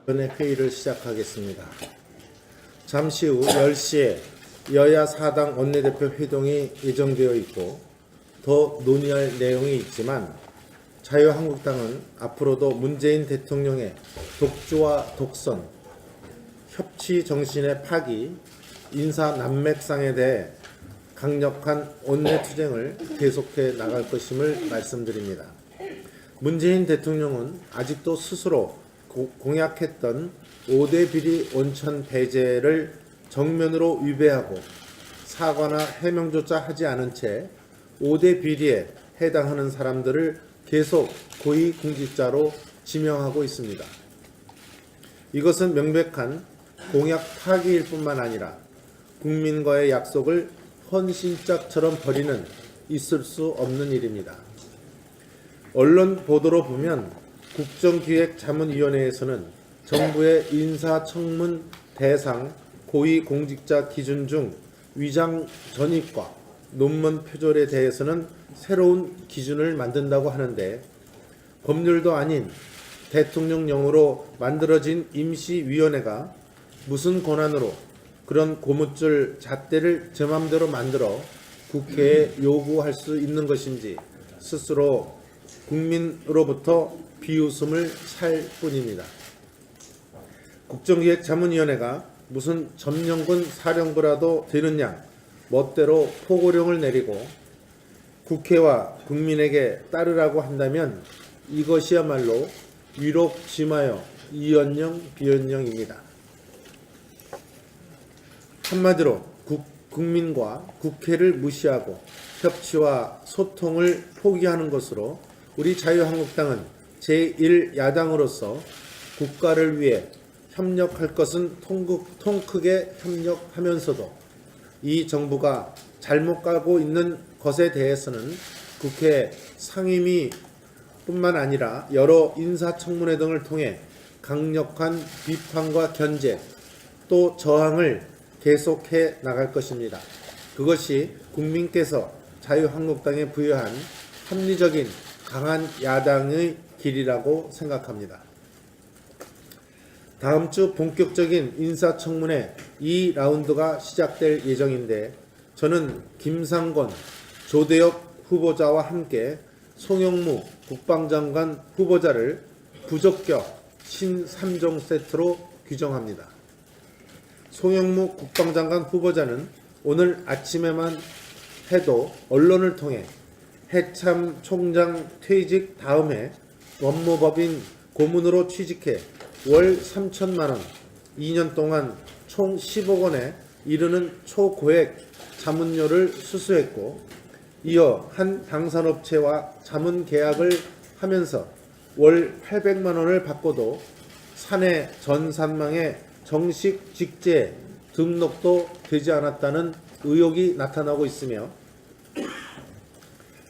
전의 회의를 시작하겠습니다. 잠시 후 10시에 여야 4당 원내대표 회동이 예정되어 있고 더 논의할 내용이 있지만 자유한국당은 앞으로도 문재인 대통령의 독주와 독선, 협치 정신의 파기, 인사 난맥상에 대해 강력한 원내투쟁을 계속해 나갈 것임을 말씀드립니다. 문재인 대통령은 아직도 스스로 공약했던 5대 비리 원천 배제를 정면으로 위배하고 사과나 해명조차 하지 않은 채 5대 비리에 해당하는 사람들을 계속 고위공직자로 지명하고 있습니다. 이것은 명백한 공약 파기일 뿐만 아니라 국민과의 약속을 헌신짝처럼 버리는 있을 수 없는 일입니다. 언론 보도로 보면 국정기획자문위원회에서는 정부의 인사청문 대상 고위공직자 기준 중 위장 전입과 논문 표절에 대해서는 새로운 기준을 만든다고 하는데 법률도 아닌 대통령령으로 만들어진 임시위원회가 무슨 권한으로 그런 고무줄 잣대를 제 맘대로 만들어 국회에 요구할 수 있는 것인지 스스로 국민으로부터 비웃음을 살 뿐입니다. 국정기획자문위원회가 무슨 점령군 사령부라도 되는 양 멋대로 포고령을 내리고 국회와 국민에게 따르라고 한다면 이것이야말로 위록지마여 이연령 비연령입니다. 한마디로 국민과 국회를 무시하고 협치와 소통을 포기하는 것으로 우리 자유한국당은 제1야당으로서 국가를 위해 협력할 것은 통 크게 협력하면서도 이 정부가 잘못 가고 있는 것에 대해서는 국회 상임위뿐만 아니라 여러 인사청문회 등을 통해 강력한 비판과 견제 또 저항을 계속해 나갈 것입니다. 그것이 국민께서 자유한국당에 부여한 합리적인 강한 야당의 길이라고 생각합니다. 다음 주 본격적인 인사청문회 2라운드가 시작될 예정인데 저는 김상곤, 조대엽 후보자와 함께 송영무 국방장관 후보자를 부적격 신3종 세트로 규정합니다. 송영무 국방장관 후보자는 오늘 아침에만 해도 언론을 통해 해참 총장 퇴직 다음에 법무법인 고문으로 취직해 월 3천만 원, 2년 동안 총 10억 원에 이르는 초고액 자문료를 수수했고 이어 한 방산업체와 자문 계약을 하면서 월 800만 원을 받고도 사내 전산망에 정식 직제 등록도 되지 않았다는 의혹이 나타나고 있으며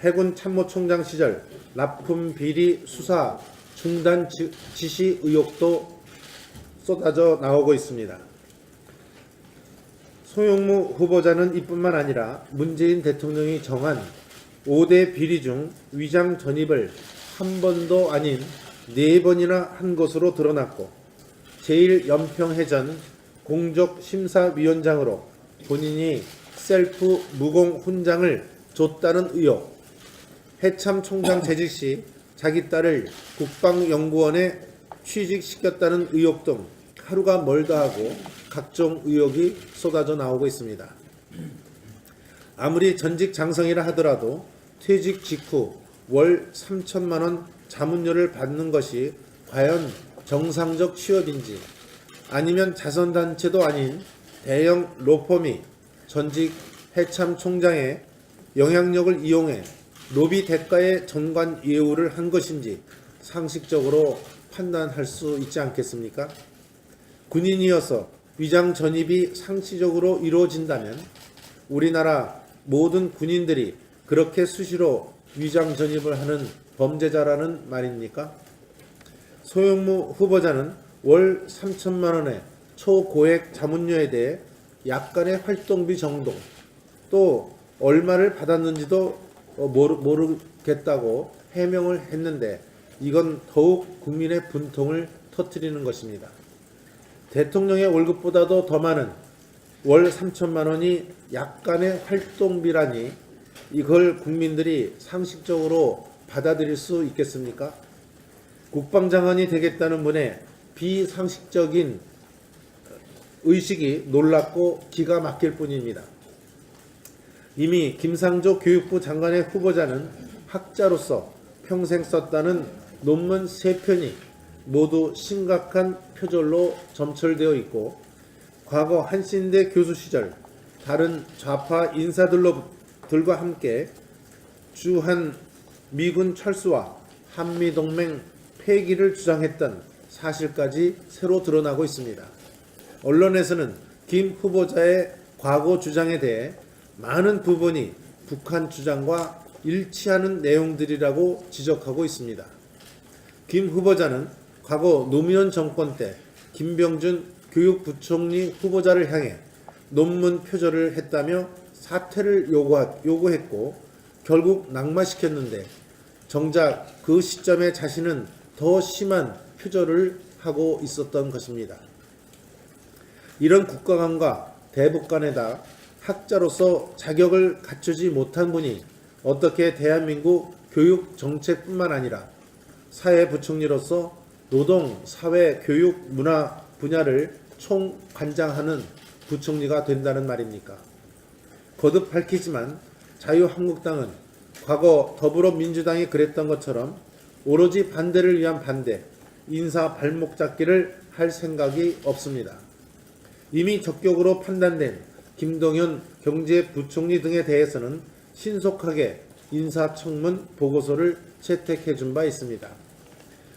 해군 참모총장 시절 납품 비리 수사 중단 지시 의혹도 쏟아져 나오고 있습니다. 송영무 후보자는 이뿐만 아니라 문재인 대통령이 정한 5대 비리 중 위장 전입을 한 번도 아닌 4번이나 한 것으로 드러났고 제1연평해전 공적심사위원장으로 본인이 셀프 무공 훈장을 줬다는 의혹, 해참 총장 재직 시 자기 딸을 국방연구원에 취직시켰다는 의혹 등 하루가 멀다 하고 각종 의혹이 쏟아져 나오고 있습니다. 아무리 전직 장성이라 하더라도 퇴직 직후 월 3천만 원 자문료를 받는 것이 과연 정상적 취업인지 아니면 자선단체도 아닌 대형 로펌이 전직 해참 총장의 영향력을 이용해 로비 대가의 정관 예우를 한 것인지 상식적으로 판단할 수 있지 않겠습니까? 군인이어서 위장 전입이 상시적으로 이루어진다면 우리나라 모든 군인들이 그렇게 수시로 위장 전입을 하는 범죄자라는 말입니까? 소영무 후보자는 월 3천만 원에 초고액 자문료에 대해 약간의 활동비 정도 또 얼마를 받았는지도 모르겠다고 해명을 했는데 이건 더욱 국민의 분통을 터뜨리는 것입니다. 대통령의 월급보다도 더 많은 월 3천만 원이 약간의 활동비라니 이걸 국민들이 상식적으로 받아들일 수 있겠습니까? 국방장관이 되겠다는 분의 비상식적인 의식이 놀랍고 기가 막힐 뿐입니다. 이미 김상조 교육부 장관의 후보자는 학자로서 평생 썼다는 논문 3편이 모두 심각한 표절로 점철되어 있고 과거 한신대 교수 시절 다른 좌파 인사들과 함께 주한 미군 철수와 한미동맹 폐기를 주장했던 사실까지 새로 드러나고 있습니다. 언론에서는 김 후보자의 과거 주장에 대해 많은 부분이 북한 주장과 일치하는 내용들이라고 지적하고 있습니다. 김 후보자는 과거 노무현 정권 때 김병준 교육부총리 후보자를 향해 논문 표절을 했다며 사퇴를 요구했고 결국 낙마시켰는데 정작 그 시점에 자신은 더 심한 표절을 하고 있었던 것입니다. 이런 국가관과 대북관에다 학자로서 자격을 갖추지 못한 분이 어떻게 대한민국 교육 정책뿐만 아니라 사회부총리로서 노동, 사회, 교육, 문화 분야를 총관장하는 부총리가 된다는 말입니까? 거듭 밝히지만 자유한국당은 과거 더불어민주당이 그랬던 것처럼 오로지 반대를 위한 반대, 인사 발목 잡기를 할 생각이 없습니다. 이미 적격으로 판단된 김동연 경제부총리 등에 대해서는 신속하게 인사청문 보고서를 채택해 준 바 있습니다.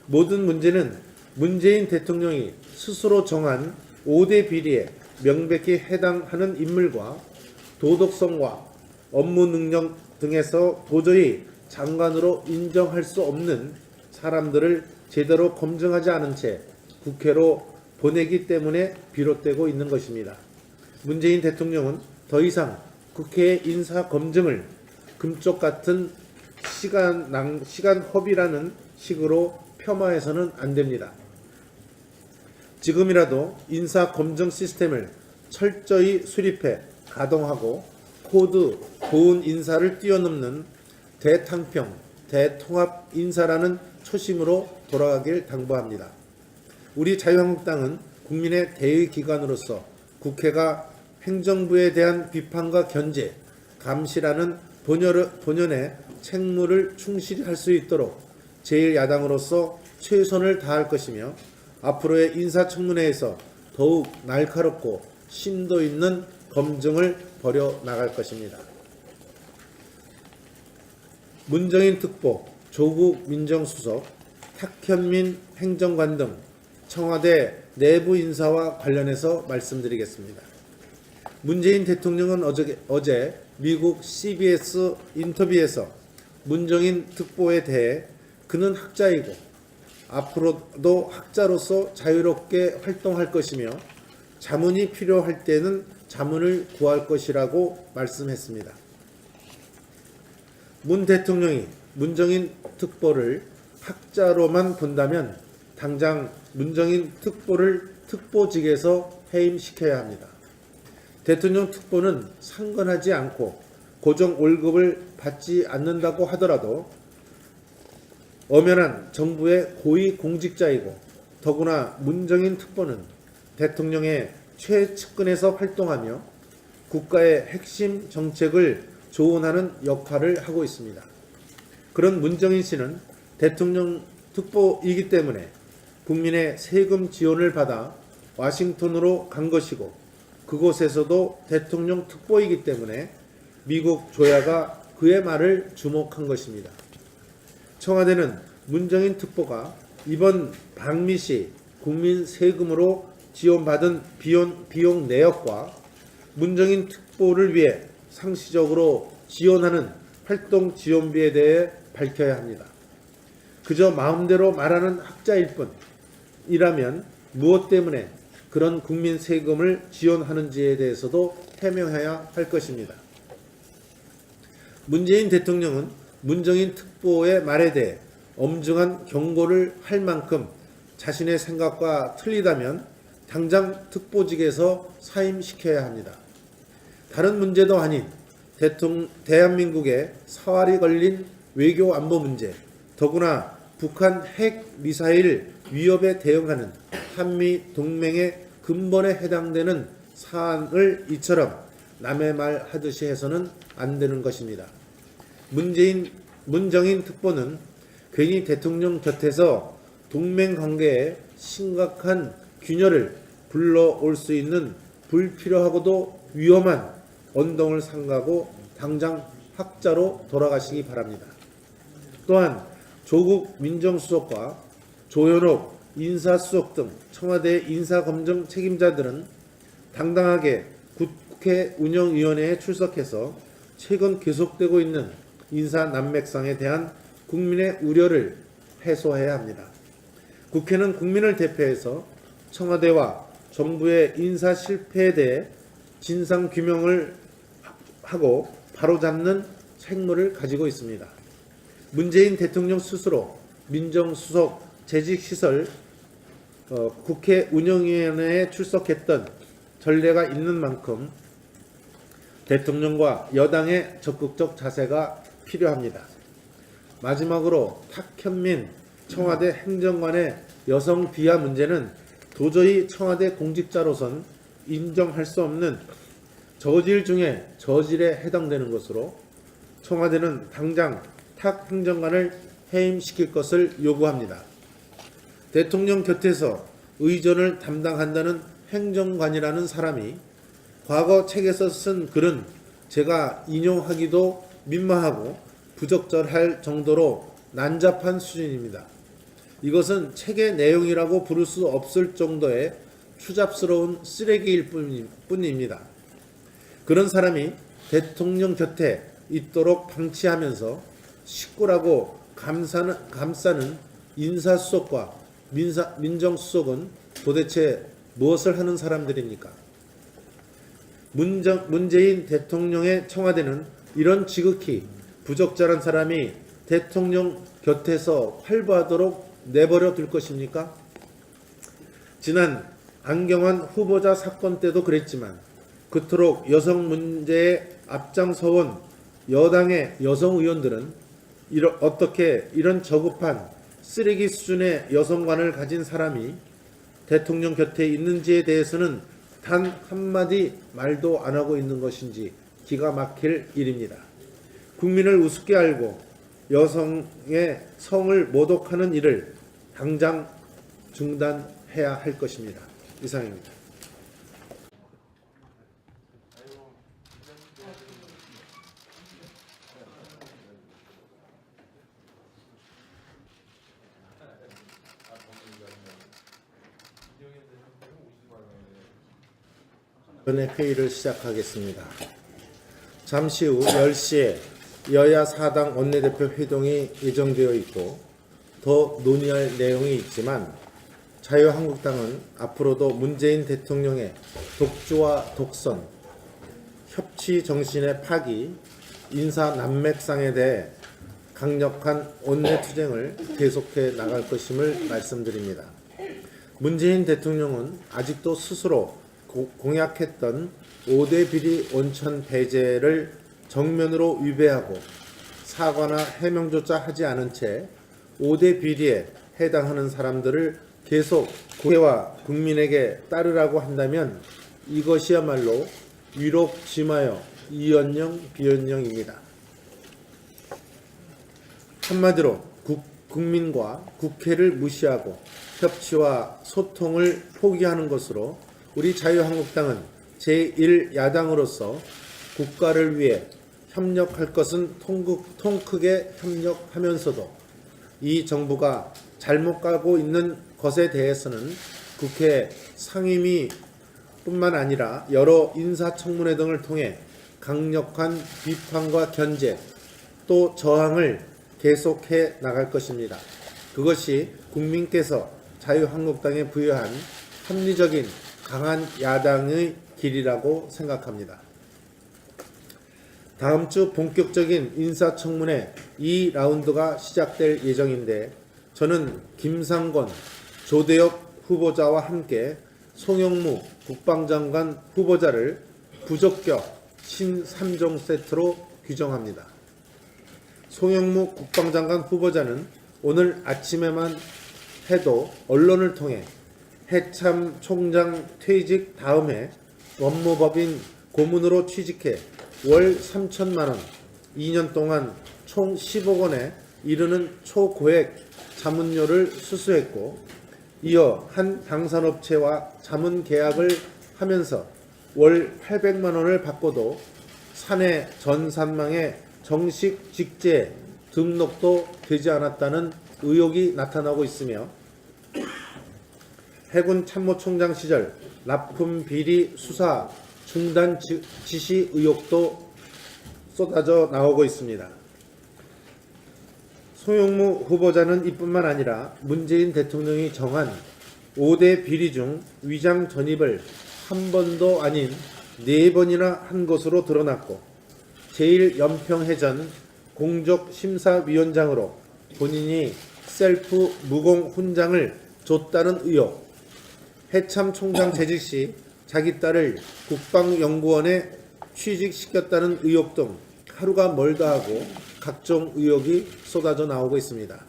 모든 문제는 문재인 대통령이 스스로 정한 5대 비리에 명백히 해당하는 인물과 도덕성과 업무 능력 등에서 도저히 장관으로 인정할 수 없는 사람들을 제대로 검증하지 않은 채 국회로 보내기 때문에 비롯되고 있는 것입니다. 문재인 대통령은 더 이상 국회의 인사 검증을 금쪽 같은 시간 허비라는 식으로 폄하해서는 안 됩니다. 지금이라도 인사 검증 시스템을 철저히 수립해 가동하고 코드 고운 인사를 뛰어넘는 대탕평, 대통합 인사라는 초심으로 돌아가길 당부합니다. 우리 자유한국당은 국민의 대의기관으로서 국회가 행정부에 대한 비판과 견제, 감시라는 본연의 책무를 충실히 할 수 있도록 제1야당으로서 최선을 다할 것이며 앞으로의 인사청문회에서 더욱 날카롭고 심도 있는 검증을 벌여 나갈 것입니다. 문정인 특보, 조국 민정수석, 탁현민 행정관 등 청와대 내부 인사와 관련해서 말씀드리겠습니다. 문재인 대통령은 어제 미국 CBS 인터뷰에서 문정인 특보에 대해 그는 학자이고 앞으로도 학자로서 자유롭게 활동할 것이며 자문이 필요할 때는 자문을 구할 것이라고 말씀했습니다. 문 대통령이 문정인 특보를 학자로만 본다면 당장 문정인 특보를 특보직에서 해임시켜야 합니다. 대통령 특보는 상관하지 않고 고정 월급을 받지 않는다고 하더라도 엄연한 정부의 고위 공직자이고 더구나 문정인 특보는 대통령의 최측근에서 활동하며 국가의 핵심 정책을 조언하는 역할을 하고 있습니다. 그런 문정인 씨는 대통령 특보이기 때문에 국민의 세금 지원을 받아 와싱턴으로 간 것이고 그곳에서도 대통령 특보이기 때문에 미국 조야가 그의 말을 주목한 것입니다. 청와대는 문정인 특보가 이번 방미시 국민 세금으로 지원받은 비용 내역과 문정인 특보를 위해 상시적으로 지원하는 활동 지원비에 대해 밝혀야 합니다. 그저 마음대로 말하는 학자일 뿐이라면 무엇 때문에 그런 국민 세금을 지원하는지에 대해서도 해명해야 할 것입니다. 문재인 대통령은 문정인 특보의 말에 대해 엄중한 경고를 할 만큼 자신의 생각과 틀리다면 당장 특보직에서 사임시켜야 합니다. 다른 문제도 아닌 대한민국의 사활이 걸린 외교 안보 문제, 더구나 북한 핵 미사일 위협에 대응하는 한미 동맹의 근본에 해당되는 사안을 이처럼 남의 말 하듯이 해서는 안 되는 것입니다. 문정인 특보는 괜히 대통령 곁에서 동맹 관계에 심각한 균열을 불러올 수 있는 불필요하고도 위험한 언동을 삼가고 당장 학자로 돌아가시기 바랍니다. 또한 조국 민정수석과 조현옥 인사수석 등 청와대 인사검증 책임자들은 당당하게 국회 운영위원회에 출석해서 최근 계속되고 있는 인사 난맥상에 대한 국민의 우려를 해소해야 합니다. 국회는 국민을 대표해서 청와대와 정부의 인사 실패에 대해 진상 규명을 하고 바로잡는 책무를 가지고 있습니다. 문재인 대통령 스스로 민정수석 재직시설 국회 운영위원회에 출석했던 전례가 있는 만큼 대통령과 여당의 적극적 자세가 필요합니다. 마지막으로 탁현민 청와대 행정관의 여성 비하 문제는 도저히 청와대 공직자로선 인정할 수 없는 저질 중에 저질에 해당되는 것으로 청와대는 당장 탁 행정관을 해임시킬 것을 요구합니다. 대통령 곁에서 의전을 담당한다는 행정관이라는 사람이 과거 책에서 쓴 글은 제가 인용하기도 민망하고 부적절할 정도로 난잡한 수준입니다. 이것은 책의 내용이라고 부를 수 없을 정도의 추잡스러운 쓰레기일 뿐입니다. 그런 사람이 대통령 곁에 있도록 방치하면서 식구라고 감싸는 인사수석과 민정수석은 도대체 무엇을 하는 사람들입니까? 문재인 대통령의 청와대는 이런 지극히 부적절한 사람이 대통령 곁에서 활보하도록 내버려 둘 것입니까? 지난 안경환 후보자 사건 때도 그랬지만 그토록 여성 문제에 앞장서온 여당의 여성 의원들은 어떻게 이런 저급한 쓰레기 수준의 여성관을 가진 사람이 대통령 곁에 있는지에 대해서는 단 한마디 말도 안 하고 있는 것인지 기가 막힐 일입니다. 국민을 우습게 알고 여성의 성을 모독하는 일을 당장 중단해야 할 것입니다. 이상입니다. 이번에 회의를 시작하겠습니다. 잠시 후 10시에 여야 4당 원내대표 회동이 예정되어 있고 더 논의할 내용이 있지만 자유한국당은 앞으로도 문재인 대통령의 독주와 독선, 협치 정신의 파기, 인사 난맥상에 대해 강력한 원내투쟁을 계속해 나갈 것임을 말씀드립니다. 문재인 대통령은 아직도 스스로 공약했던 5대 비리 원천 배제를 정면으로 위배하고 사과나 해명조차 하지 않은 채 5대 비리에 해당하는 사람들을 계속 국회와 국민에게 따르라고 한다면 이것이야말로 위록지마여 이연령 비연령입니다. 한마디로 국민과 국회를 무시하고 협치와 소통을 포기하는 것으로 우리 자유한국당은 제1야당으로서 국가를 위해 협력할 것은 통 크게 협력하면서도 이 정부가 잘못 가고 있는 것에 대해서는 국회 상임위뿐만 아니라 여러 인사청문회 등을 통해 강력한 비판과 견제 또 저항을 계속해 나갈 것입니다. 그것이 국민께서 자유한국당에 부여한 합리적인 강한 야당의 길이라고 생각합니다. 다음 주 본격적인 인사청문회 2라운드가 시작될 예정인데 저는 김상곤, 조대엽 후보자와 함께 송영무 국방장관 후보자를 부적격 신3종 세트로 규정합니다. 송영무 국방장관 후보자는 오늘 아침에만 해도 언론을 통해 해참 총장 퇴직 다음에 법무법인 고문으로 취직해 월 3천만 원, 2년 동안 총 10억 원에 이르는 초고액 자문료를 수수했고 이어 한 방산업체와 자문 계약을 하면서 월 800만 원을 받고도 사내 전산망에 정식 직제 등록도 되지 않았다는 의혹이 나타나고 있으며 해군 참모총장 시절 납품 비리 수사 중단 지시 의혹도 쏟아져 나오고 있습니다. 송영무 후보자는 이뿐만 아니라 문재인 대통령이 정한 5대 비리 중 위장 전입을 한 번도 아닌 4번이나 한 것으로 드러났고 제1연평해전 공적심사위원장으로 본인이 셀프 무공 훈장을 줬다는 의혹, 해참 총장 재직 시 자기 딸을 국방연구원에 취직시켰다는 의혹 등 하루가 멀다 하고 각종 의혹이 쏟아져 나오고 있습니다.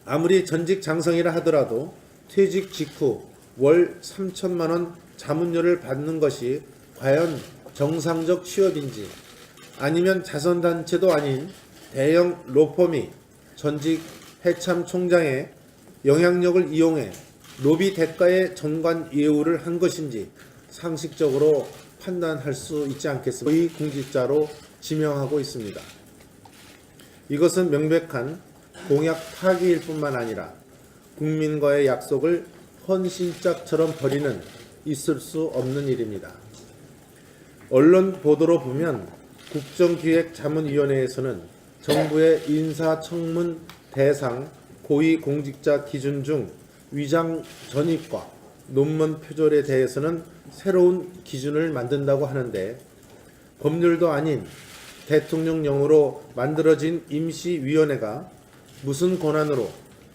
아무리 전직 장성이라 하더라도 퇴직 직후 월 3천만 원 자문료를 받는 것이 과연 정상적 취업인지 아니면 자선단체도 아닌 대형 로펌이 전직 해참 총장의 영향력을 이용해 로비 대가의 전관 예우를 한 것인지 상식적으로 판단할 수 있지 않겠습니까? 고위 공직자로 지명하고 있습니다. 이것은 명백한 공약 파기일 뿐만 아니라 국민과의 약속을 헌신짝처럼 버리는 있을 수 없는 일입니다. 언론 보도로 보면 국정기획자문위원회에서는 정부의 인사청문 대상 고위공직자 기준 중 위장 전입과 논문 표절에 대해서는 새로운 기준을 만든다고 하는데 법률도 아닌 대통령령으로 만들어진 임시위원회가 무슨 권한으로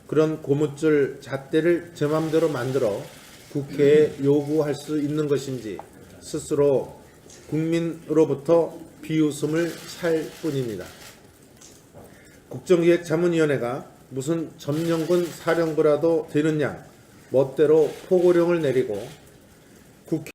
그런 고무줄 잣대를 제 맘대로 만들어 국회에 요구할 수 있는 것인지 스스로 국민으로부터 비웃음을 살 뿐입니다. 국정기획자문위원회가 무슨 점령군 사령부라도 되는 양 멋대로 포고령을 내리고 국회